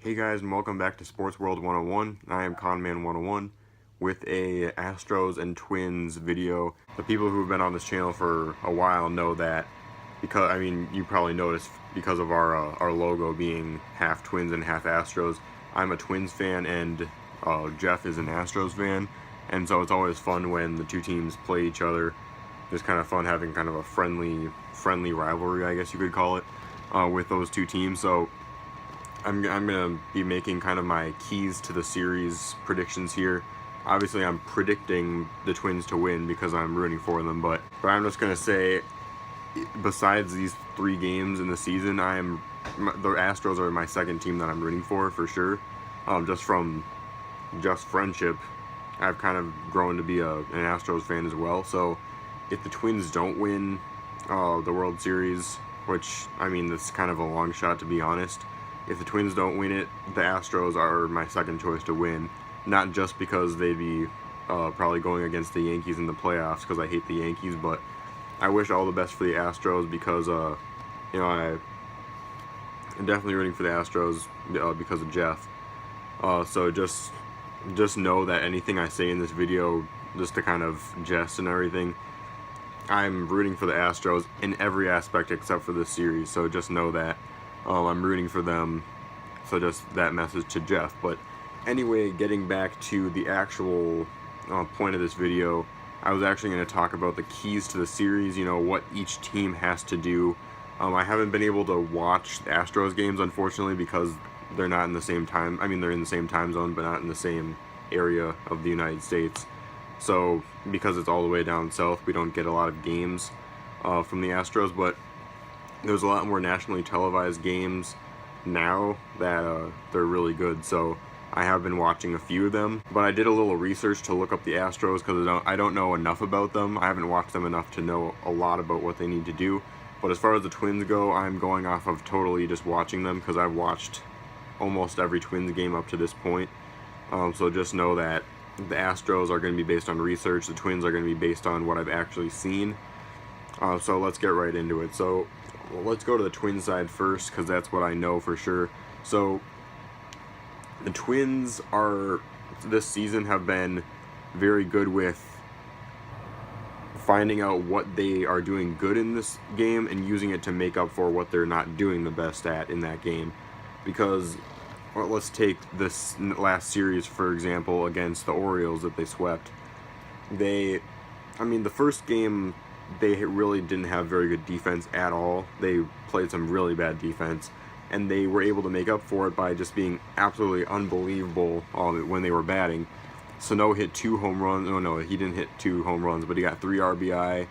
Hey guys, and welcome back to Sports World 101. I am Conman 101 with a Astros and Twins video. The people who have been on this channel for a while know that because, you probably noticed because of our logo being half Twins and half Astros. I'm a Twins fan and Jeff is an Astros fan, and so it's always fun when the two teams play each other. It's kind of fun having kind of a friendly rivalry, I guess you could call it, with those two teams. So I'm going to be making kind of my keys to the series predictions here. Obviously, I'm predicting the Twins to win because I'm rooting for them, but I'm just going to say, besides these 3 games in the season, the Astros are my second team that I'm rooting for sure. Just from friendship, I've kind of grown to be an Astros fan as well. So if the Twins don't win the World Series, which, that's kind of a long shot to be honest, if the Twins don't win it, the Astros are my second choice to win. Not just because they'd be probably going against the Yankees in the playoffs, because I hate the Yankees, but I wish all the best for the Astros because, I'm definitely rooting for the Astros because of Jeff. So just know that anything I say in this video, just to kind of jest and everything, I'm rooting for the Astros in every aspect except for this series. So just know that. I'm rooting for them, so just that message to Jeff. But anyway, getting back to the actual point of this video, I was actually going to talk about the keys to the series, what each team has to do. I haven't been able to watch the Astros games, unfortunately, because they're not in the same time. They're in the same time zone, but not in the same area of the United States. So, because it's all the way down south, we don't get a lot of games from the Astros, but there's a lot more nationally televised games now that they're really good, so I have been watching a few of them. But I did a little research to look up the Astros because I don't know enough about them. I haven't watched them enough to know a lot about what they need to do. But as far as the Twins go, I'm going off of totally just watching them because I've watched almost every Twins game up to this point. So just know that the Astros are going to be based on research. The Twins are going to be based on what I've actually seen. So let's get right into it. So let's go to the Twins side first because that's what I know for sure. So the Twins this season have been very good with finding out what they are doing good in this game and using it to make up for what they're not doing the best at in that game. Because, well, let's take this last series, for example, against the Orioles that they swept. The first game, they really didn't have very good defense at all. They played some really bad defense, and they were able to make up for it by just being absolutely unbelievable when they were batting. Sano hit 2 home runs. No, he didn't hit 2 home runs, but he got 3 RBI.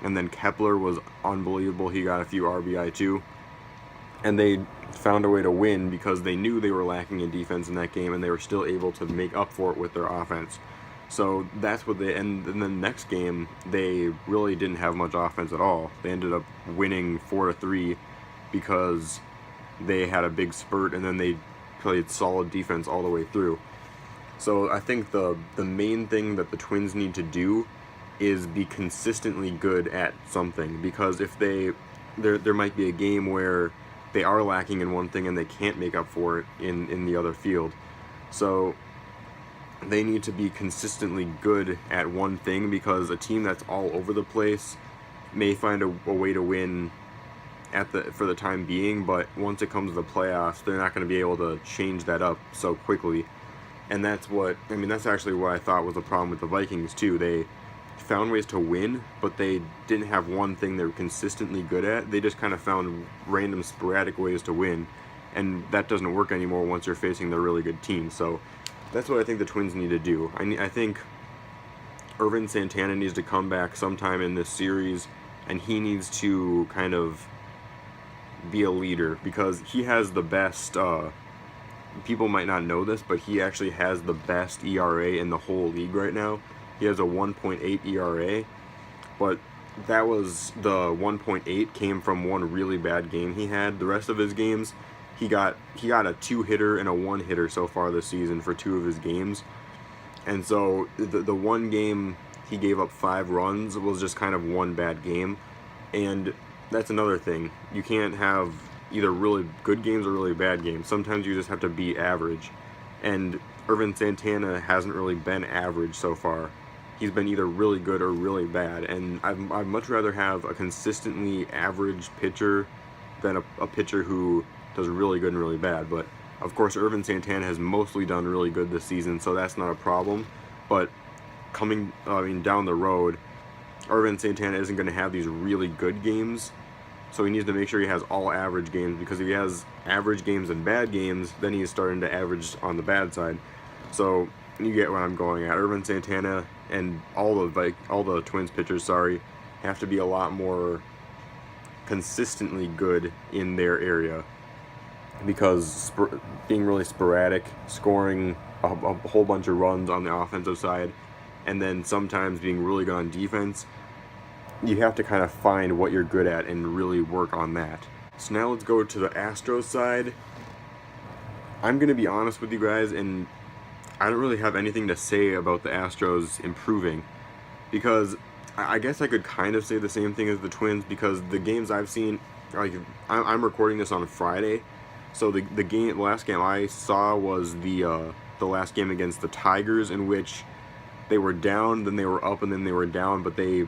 And then Kepler was unbelievable. He got a few RBI too. And they found a way to win because they knew they were lacking in defense in that game, and they were still able to make up for it with their offense. So that's what and then the next game, they really didn't have much offense at all. They ended up winning 4-3 because they had a big spurt, and then they played solid defense all the way through. So I think the main thing that the Twins need to do is be consistently good at something, because if there might be a game where they are lacking in one thing and they can't make up for it in the other field. So they need to be consistently good at one thing, because a team that's all over the place may find a way to win for the time being, but once it comes to the playoffs, they're not going to be able to change that up so quickly. And that's actually what I thought was the problem with the Vikings too. They found ways to win, but they didn't have one thing they were consistently good at. They just kind of found random sporadic ways to win, and that doesn't work anymore once you're facing the really good team. So that's what I think the Twins need to do. I think Ervin Santana needs to come back sometime in this series, and he needs to kind of be a leader, because he has the best, people might not know this, but he actually has the best ERA in the whole league right now. He has a 1.8 ERA, but the 1.8 came from one really bad game he had. The rest of his games, he got a 2-hitter and a 1-hitter so far this season for 2 of his games. And so the one game he gave up 5 runs was just kind of one bad game. And that's another thing. You can't have either really good games or really bad games. Sometimes you just have to be average. And Ervin Santana hasn't really been average so far. He's been either really good or really bad. And I'd much rather have a consistently average pitcher than a pitcher who does really good and really bad. But of course, Ervin Santana has mostly done really good this season, so that's not a problem. But down the road, Ervin Santana isn't going to have these really good games, so he needs to make sure he has all average games, because if he has average games and bad games, then he's starting to average on the bad side. So you get what I'm going at. Ervin Santana and all the Twins pitchers, have to be a lot more consistently good in their area, because being really sporadic, scoring a whole bunch of runs on the offensive side, and then sometimes being really good on defense, you have to kind of find what you're good at and really work on that. So now let's go to the Astros side. I'm going to be honest with you guys, and I don't really have anything to say about the Astros improving, because I guess I could kind of say the same thing as the Twins, because the games I've seen, like, I'm recording this on Friday, so the last game I saw was the last game against the Tigers, in which they were down, then they were up, and then they were down, but they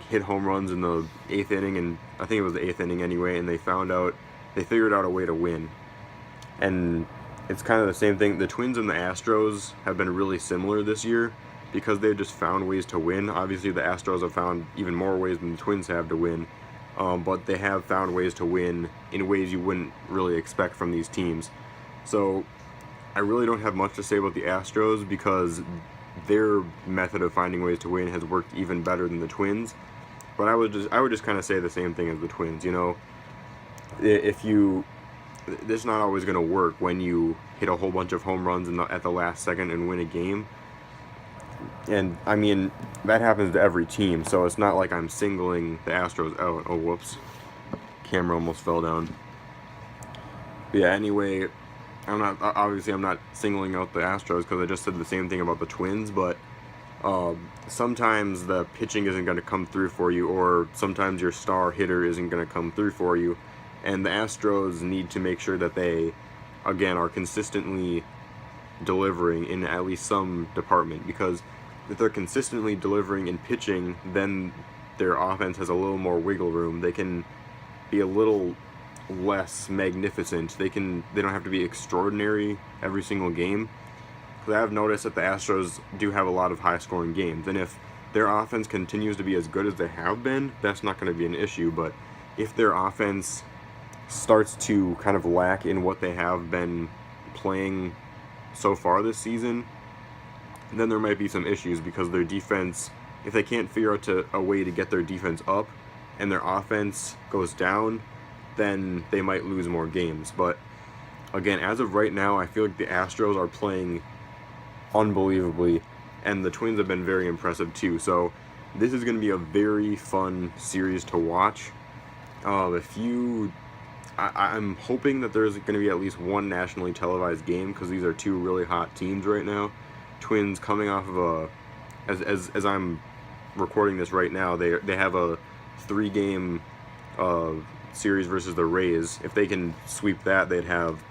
hit home runs in the 8th inning, and I think it was the 8th inning anyway, and they figured out a way to win. And it's kind of the same thing. The Twins and the Astros have been really similar this year, because they've just found ways to win. Obviously, the Astros have found even more ways than the Twins have to win, but they have found ways to win in ways you wouldn't really expect from these teams. So I really don't have much to say about the Astros, because their method of finding ways to win has worked even better than the Twins. But I would just kind of say the same thing as the Twins. You know, it's not always going to work when you hit a whole bunch of home runs at the last second and win a game. And I mean, that happens to every team, so it's not like I'm singling the Astros out. Oh, whoops. Camera almost fell down. But yeah, anyway, I'm not singling out the Astros, because I just said the same thing about the Twins, but sometimes the pitching isn't going to come through for you, or sometimes your star hitter isn't going to come through for you, and the Astros need to make sure that they, again, are consistently delivering in at least some department, because if they're consistently delivering in pitching, then their offense has a little more wiggle room. They can be a little less magnificent. They don't have to be extraordinary every single game. Because I've noticed that the Astros do have a lot of high-scoring games, and if their offense continues to be as good as they have been, that's not going to be an issue. But if their offense starts to kind of lack in what they have been playing so far this season, then there might be some issues, because their defense, if they can't figure out a way to get their defense up and their offense goes down, then they might lose more games. But again, as of right now, I feel like the Astros are playing unbelievably, and the Twins have been very impressive too. So this is going to be a very fun series to watch. I'm hoping that there's going to be at least one nationally televised game, because these are two really hot teams right now. Twins coming off of as I'm recording this right now, they have a 3-game series versus the Rays. If they can sweep that, they'd have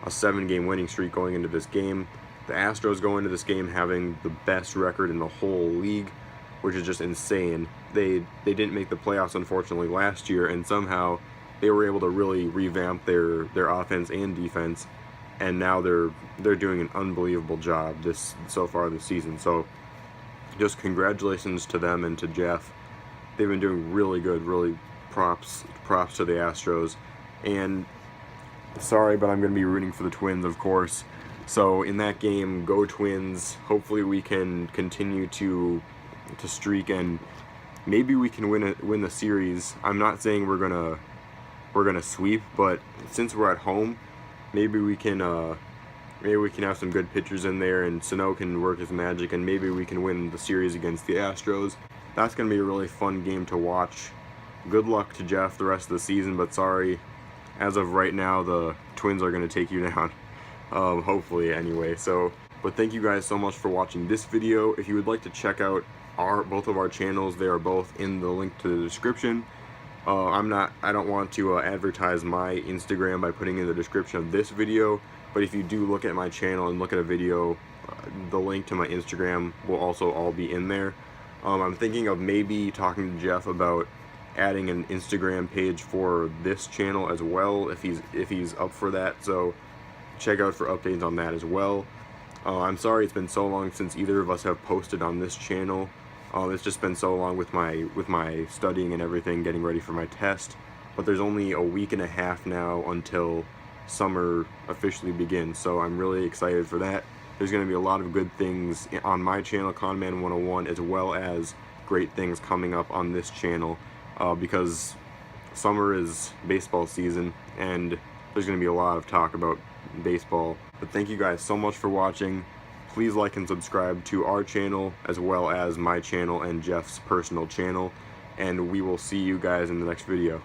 a 7-game winning streak going into this game. The Astros go into this game having the best record in the whole league, which is just insane. They didn't make the playoffs, unfortunately, last year, and somehow they were able to really revamp their offense and defense, and now they're doing an unbelievable job so far this season. So just congratulations to them and to Jeff. They've been doing really good. Really props to the Astros. And sorry, but I'm going to be rooting for the Twins, of course. So in that game, go Twins. Hopefully we can continue to streak, and maybe we can win the series. I'm not saying we're gonna sweep, but since we're at home, maybe we can have some good pitchers in there, and Sano can work his magic, and maybe we can win the series against the Astros. That's gonna be a really fun game to watch. Good luck to Jeff the rest of the season, but sorry, as of right now, the Twins are gonna take you down. Hopefully, anyway. But thank you guys so much for watching this video. If you would like to check out both of our channels, they are both in the link to the description. I don't want to advertise my Instagram by putting in the description of this video, but if you do look at my channel and look at a video, the link to my Instagram will also all be in there. I'm thinking of maybe talking to Jeff about adding an Instagram page for this channel as well, if he's up for that, so check out for updates on that as well. I'm sorry it's been so long since either of us have posted on this channel. It's just been so long with my studying and everything, getting ready for my test, but there's only a week and a half now until summer officially begins, so I'm really excited for that. There's going to be a lot of good things on my channel, Conman 101, as well as great things coming up on this channel, because summer is baseball season, and there's going to be a lot of talk about baseball. But thank you guys so much for watching. Please like and subscribe to our channel, as well as my channel and Jeff's personal channel, and we will see you guys in the next video.